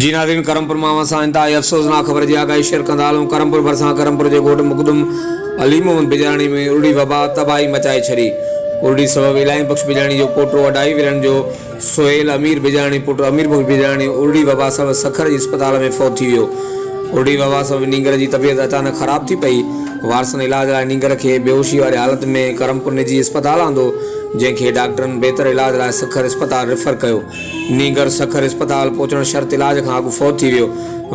जी नाज़रीन, करमपुर मां सां इंतहाई अफ़सोसनाक ख़बर जी आगाही शेयर कंदा हलूं। करमपुर भरिसां करमपुर जे ॻोठ मुक़दम अली मोहम्मद बिजाणी में उरड़ी वबा तबाही मचाए छॾी। उरड़ी सबब इलाही बख़्श बिजाणी जो पोटो अढाई विरहनि जो सोहेल अमीर बिजाणी पुट अमीर बख़्श बिजाणी उरड़ी वबा सबब सखर जी अस्पताल में फ़ौत थी वियो। उरड़ी वबा सबब नींगर जी तबियत अचानक ख़राब थी पई। वारसनि इलाज लाइ नींगर खे बेहोशी वारी हालत में करमपुर निजी अस्पताल आंदो, जंहिंखे डॉक्टरनि बहितर इलाज लाइ सखर अस्पताल रेफर कयो। नींगर सखर अस्पताल पहुचण शर्त इलाज खां अॻु फ़ौत थी वियो।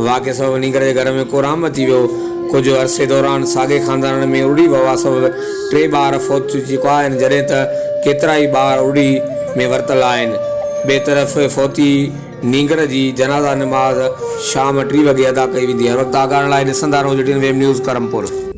वाक़े सबब नींगर जे घर में कोराम अची वियो। कुछ अरसे दौरान साॻे ख़ानदान में उरड़ी वबा सबब 3 ॿार फ़ौत थी चुका आहिनि, जॾहिं त केतिरा ई ॿार उरड़ी में वरितल आहिनि। ॿिए तरफ़ फ़ौती नींगर जी जनाज़ा नमाज़ शाम 3 वॻे अदा कई वेंदी आहे। वक़्तु आगाहण लाइ ॾिसंदा रहो JTN वेब न्यूज़ करमपुर।